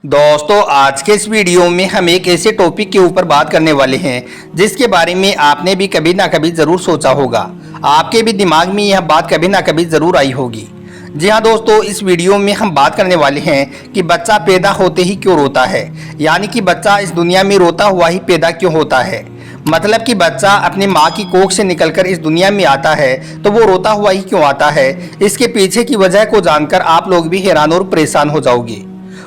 दोस्तों आज के इस वीडियो में हम एक ऐसे टॉपिक के ऊपर बात करने वाले हैं जिसके बारे में आपने भी कभी ना कभी ज़रूर सोचा होगा। आपके भी दिमाग में यह बात कभी ना कभी ज़रूर आई होगी। जी हाँ दोस्तों, इस वीडियो में हम बात करने वाले हैं कि बच्चा पैदा होते ही क्यों रोता है, यानी कि बच्चा इस दुनिया में रोता हुआ ही पैदा क्यों होता है। मतलब कि बच्चा अपनी माँ की कोख से निकलकर इस दुनिया में आता है तो वो रोता हुआ ही क्यों आता है। इसके पीछे की वजह को जानकर आप लोग भी हैरान और परेशान हो जाओगे।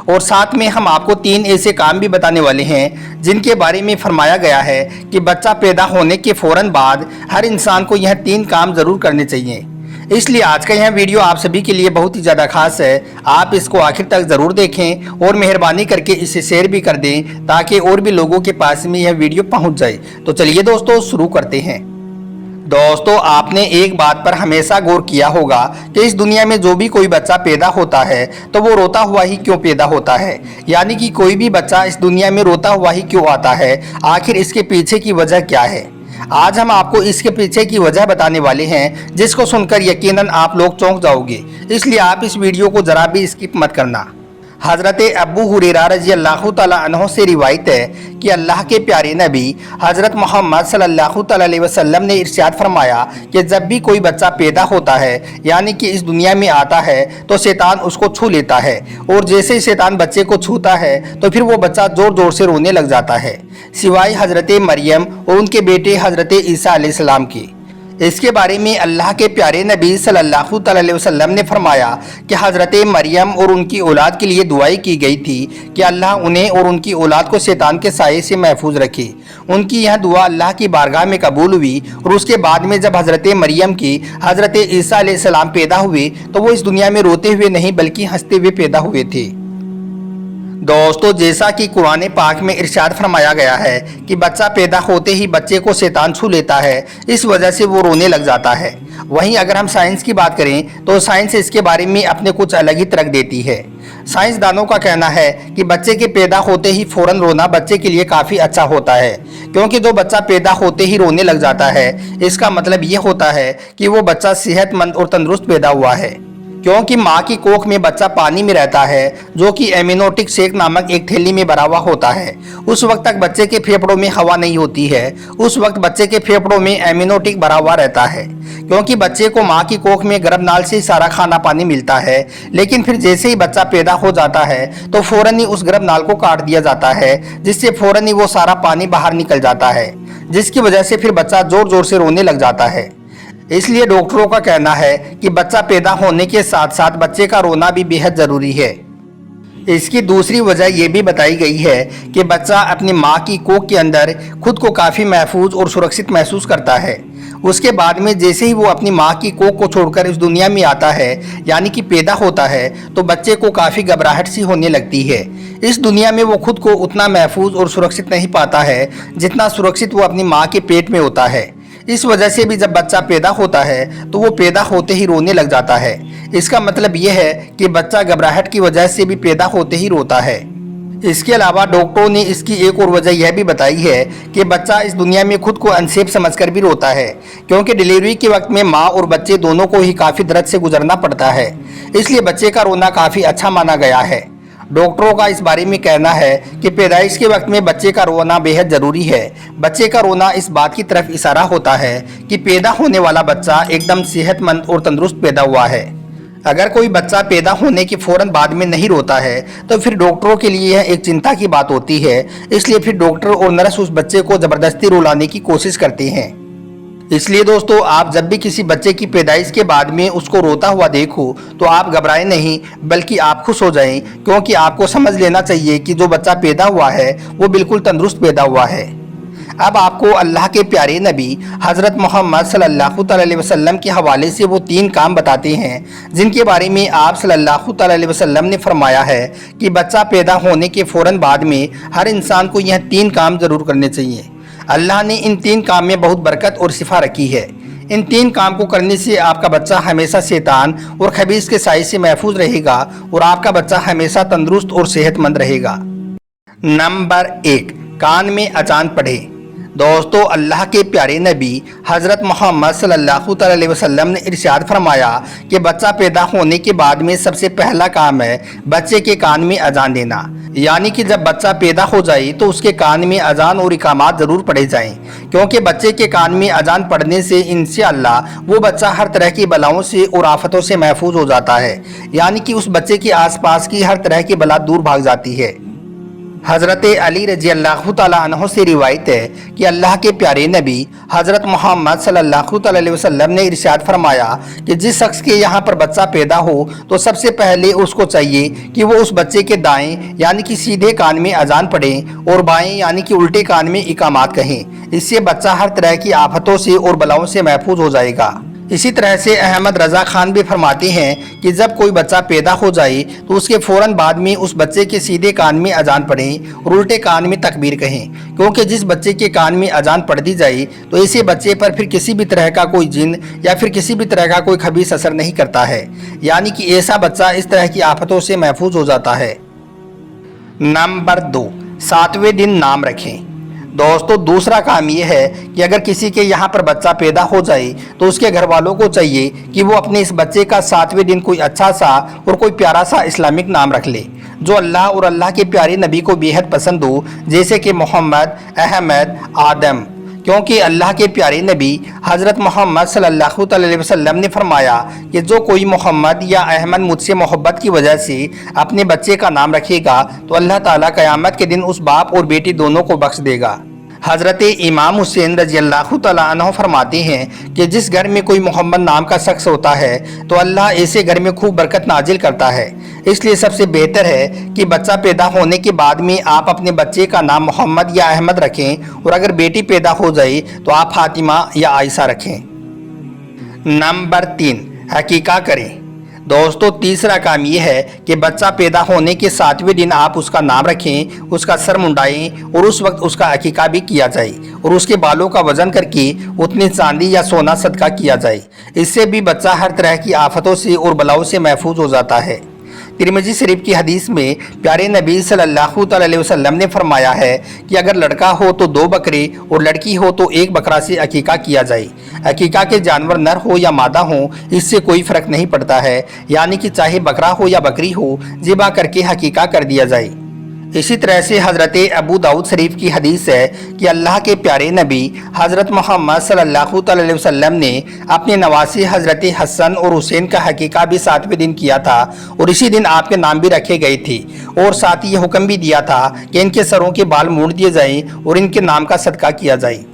और साथ में हम आपको 3 ऐसे काम भी बताने वाले हैं जिनके बारे में फरमाया गया है कि बच्चा पैदा होने के फौरन बाद हर इंसान को यह 3 काम ज़रूर करने चाहिए। इसलिए आज का यह वीडियो आप सभी के लिए बहुत ही ज़्यादा खास है। आप इसको आखिर तक ज़रूर देखें और मेहरबानी करके इसे शेयर भी कर दें ताकि और भी लोगों के पास में यह वीडियो पहुंच जाए। तो चलिए दोस्तों शुरू करते हैं। दोस्तों आपने एक बात पर हमेशा गौर किया होगा कि इस दुनिया में जो भी कोई बच्चा पैदा होता है तो वो रोता हुआ ही क्यों पैदा होता है, यानी कि कोई भी बच्चा इस दुनिया में रोता हुआ ही क्यों आता है। आखिर इसके पीछे की वजह क्या है, आज हम आपको इसके पीछे की वजह बताने वाले हैं जिसको सुनकर यकीनन आप लोग चौंक जाओगे। इसलिए आप इस वीडियो को जरा भी स्किप मत करना। हज़रत अबू हुरैरा रज़ियल्लाहु तआला अन्हु से रिवायत है कि अल्लाह के प्यारे नबी हज़रत मोहम्मद सल्लल्लाहु अलैहि वसल्लम ने इरशाद फरमाया कि जब भी कोई बच्चा पैदा होता है यानी कि इस दुनिया में आता है तो शैतान उसको छू लेता है, और जैसे ही शैतान बच्चे को छूता है तो फिर वो बच्चा ज़ोर ज़ोर से रोने लग जाता है, सिवाय हज़रत मरियम और उनके बेटे हज़रत ईसा अलैहिस्सलाम की। इसके बारे में अल्लाह के प्यारे नबी सल्लल्लाहु अलैहि वसल्लम ने फरमाया कि हज़रत मरियम और उनकी औलाद के लिए दुआई की गई थी कि अल्लाह उन्हें और उनकी औलाद को शैतान के साये से महफूज रखे। उनकी यह दुआ अल्लाह की बारगाह में कबूल हुई और उसके बाद में जब हज़रत मरियम की हज़रत ईसा अलैहिस्सलाम पैदा हुए तो वो इस दुनिया में रोते हुए नहीं बल्कि हंसते हुए पैदा हुए थे। दोस्तों जैसा कि कुरान पाक में इरशाद फरमाया गया है कि बच्चा पैदा होते ही बच्चे को शैतान छू लेता है, इस वजह से वो रोने लग जाता है। वहीं अगर हम साइंस की बात करें तो साइंस इसके बारे में अपने कुछ अलग ही तर्क देती है। साइंसदानों का कहना है कि बच्चे के पैदा होते ही फौरन रोना बच्चे के लिए काफ़ी अच्छा होता है, क्योंकि जो बच्चा पैदा होते ही रोने लग जाता है इसका मतलब ये होता है कि वो बच्चा सेहतमंद और तंदुरुस्त पैदा हुआ है। क्योंकि माँ की कोख में बच्चा पानी में रहता है जो कि एमिनोटिक शेक नामक एक थैली में भरा हुआ होता है। उस वक्त तक बच्चे के फेफड़ों में हवा नहीं होती है, उस वक्त बच्चे के फेफड़ों में एमिनोटिक भरा हुआ रहता है, क्योंकि बच्चे को माँ की कोख में गर्भनाल से सारा खाना पानी मिलता है। लेकिन फिर जैसे ही बच्चा पैदा हो जाता है तो फौरन ही उस गर्भनाल को काट दिया जाता है, जिससे फौरन ही वो सारा पानी बाहर निकल जाता है, जिसकी वजह से फिर बच्चा जोर जोर से रोने लग जाता है। इसलिए डॉक्टरों का कहना है कि बच्चा पैदा होने के साथ साथ बच्चे का रोना भी बेहद ज़रूरी है। इसकी दूसरी वजह यह भी बताई गई है कि बच्चा अपनी माँ की कोख के अंदर खुद को काफ़ी महफूज और सुरक्षित महसूस करता है। उसके बाद में जैसे ही वो अपनी माँ की कोख को छोड़कर इस दुनिया में आता है यानी कि पैदा होता है तो बच्चे को काफ़ी घबराहट सी होने लगती है। इस दुनिया में वो खुद को उतना महफूज और सुरक्षित नहीं पाता है जितना सुरक्षित वो अपनी माँ के पेट में होता है। इस वजह से भी जब बच्चा पैदा होता है तो वो पैदा होते ही रोने लग जाता है। इसका मतलब ये है कि बच्चा घबराहट की वजह से भी पैदा होते ही रोता है। इसके अलावा डॉक्टरों ने इसकी एक और वजह यह भी बताई है कि बच्चा इस दुनिया में खुद को अनसेफ समझकर भी रोता है, क्योंकि डिलीवरी के वक्त में माँ और बच्चे दोनों को ही काफ़ी दर्द से गुजरना पड़ता है। इसलिए बच्चे का रोना काफ़ी अच्छा माना गया है। डॉक्टरों का इस बारे में कहना है कि पैदाइश के वक्त में बच्चे का रोना बेहद ज़रूरी है। बच्चे का रोना इस बात की तरफ इशारा होता है कि पैदा होने वाला बच्चा एकदम सेहतमंद और तंदुरुस्त पैदा हुआ है। अगर कोई बच्चा पैदा होने के फौरन बाद में नहीं रोता है तो फिर डॉक्टरों के लिए यह एक चिंता की बात होती है। इसलिए फिर डॉक्टर और नर्स उस बच्चे को ज़बरदस्ती रुलाने की कोशिश करते हैं। इसलिए दोस्तों आप जब भी किसी बच्चे की पैदाइश के बाद में उसको रोता हुआ देखो तो आप घबराएं नहीं बल्कि आप खुश हो जाएं, क्योंकि आपको समझ लेना चाहिए कि जो बच्चा पैदा हुआ है वो बिल्कुल तंदुरुस्त पैदा हुआ है। अब आपको अल्लाह के प्यारे नबी हज़रत मोहम्मद सल्लल्लाहु अलैहि वसल्लम के हवाले से वो 3 काम बताते हैं जिनके बारे में आप सल्लल्लाहु अलैहि वसल्लम ने फरमाया है कि बच्चा पैदा होने के फ़ौरन बाद में हर इंसान को यह 3 काम ज़रूर करने चाहिए। अल्लाह ने इन 3 काम में बहुत बरकत और शिफा रखी है। इन 3 काम को करने से आपका बच्चा हमेशा शैतान और खबीस के साए से महफूज रहेगा और आपका बच्चा हमेशा तंदुरुस्त और सेहतमंद रहेगा। नंबर 1, कान में अजान पढ़े। दोस्तों, अल्लाह के प्यारे नबी हज़रत मोहम्मद सल्लल्लाहु अलैहि वसल्लम ने इरशाद फरमाया कि बच्चा पैदा होने के बाद में सबसे पहला काम है बच्चे के कान में अजान देना। यानी कि जब बच्चा पैदा हो जाए तो उसके कान में अजान और इकामात ज़रूर पढ़े जाएं, क्योंकि बच्चे के कान में अजान पढ़ने से इंशाअल्लाह वो बच्चा हर तरह की बलाओं से और आफतों से महफूज हो जाता है। यानी कि उस बच्चे के आसपास की हर तरह की बला दूर भाग जाती है। हज़रत अली रजी अल्लाह तआला अन्हु से रिवायत है कि अल्लाह के प्यारे नबी हज़रत मोहम्मद सल्लल्लाहु अलैहि वसल्लम ने इरशाद फरमाया कि जिस शख्स के यहाँ पर बच्चा पैदा हो तो सबसे पहले उसको चाहिए कि वो उस बच्चे के दाएं यानी कि सीधे कान में अजान पढ़ें और बाएं यानी कि उल्टे कान में इकामात कहें। इससे बच्चा हर तरह की आफतों से और बलाओं से महफूज हो जाएगा। इसी तरह से अहमद रज़ा खान भी फरमाते हैं कि जब कोई बच्चा पैदा हो जाए तो उसके फ़ौरन बाद में उस बच्चे के सीधे कान में अजान पढ़ें और उल्टे कान में तकबीर कहें, क्योंकि जिस बच्चे के कान में अजान पढ़ दी जाए तो ऐसे बच्चे पर फिर किसी भी तरह का कोई जिन या फिर किसी भी तरह का कोई खबीस असर नहीं करता है। यानी कि ऐसा बच्चा इस तरह की आफतों से महफूज हो जाता है। नंबर 2, 7वें दिन नाम रखें। दोस्तों, दूसरा काम ये है कि अगर किसी के यहाँ पर बच्चा पैदा हो जाए तो उसके घर वालों को चाहिए कि वो अपने इस बच्चे का 7वें दिन कोई अच्छा सा और कोई प्यारा सा इस्लामिक नाम रख ले जो अल्लाह और अल्लाह के प्यारे नबी को बेहद पसंद हो, जैसे कि मोहम्मद, अहमद, आदम, क्योंकि अल्लाह के प्यारे नबी हज़रत मोहम्मद सल्लल्लाहु अलैहि वसल्लम ने फरमाया कि जो कोई मोहम्मद या अहमद मुझसे मोहब्बत की वजह से अपने बच्चे का नाम रखेगा तो अल्लाह ताला क़यामत के दिन उस बाप और बेटी दोनों को बख्श देगा। हज़रत इमाम हुसैन रज़ी अल्लाह तआला अन्हु फरमाते हैं कि जिस घर में कोई मोहम्मद नाम का शख्स होता है तो अल्लाह ऐसे घर में खूब बरकत नाजिल करता है। इसलिए सबसे बेहतर है कि बच्चा पैदा होने के बाद में आप अपने बच्चे का नाम मोहम्मद या अहमद रखें और अगर बेटी पैदा हो जाए तो आप फातिमा या आयशा रखें। नंबर 3, हकीका करें। दोस्तों, तीसरा काम यह है कि बच्चा पैदा होने के 7वें दिन आप उसका नाम रखें, उसका सर मुंडाएं और उस वक्त उसका अकीका भी किया जाए और उसके बालों का वजन करके उतनी चांदी या सोना सदका किया जाए। इससे भी बच्चा हर तरह की आफतों से और बलाओं से महफूज हो जाता है। तिरमिज़ी शरीफ की हदीस में प्यारे नबी सल्लल्लाहु अलैहि वसल्लम ने फरमाया है कि अगर लड़का हो तो 2 बकरे और लड़की हो तो 1 बकरा से अकीका किया जाए। अकीका के जानवर नर हो या मादा हो इससे कोई फ़र्क नहीं पड़ता है, यानी कि चाहे बकरा हो या बकरी हो ज़िबा करके हकीका कर दिया जाए। इसी तरह से हज़रत अबू दाऊद शरीफ की हदीस है कि अल्लाह के प्यारे नबी हज़रत मोहम्मद सल्लल्लाहु अलैहि वसल्लम ने अपने नवासे हज़रत हसन और हुसैन का हकीका भी 7वें दिन किया था और इसी दिन आपके नाम भी रखे गए थे और साथ ही ये हुक्म भी दिया था कि इनके सरों के बाल मूंड दिए जाएं और इनके नाम का सदका किया जाए।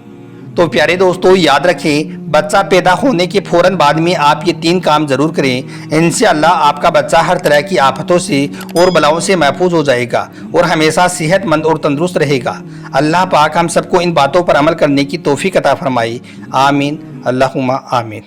तो प्यारे दोस्तों, याद रखें, बच्चा पैदा होने के फ़ौरन बाद में आप ये 3 काम ज़रूर करें। इंशाअल्लाह आपका बच्चा हर तरह की आफतों से और बलाओं से महफूज हो जाएगा और हमेशा सेहतमंद और तंदुरुस्त रहेगा। अल्लाह पाक हम सबको इन बातों पर अमल करने की तौफीक अता फरमाए। आमीन, अल्लाहुम्मा आमीन।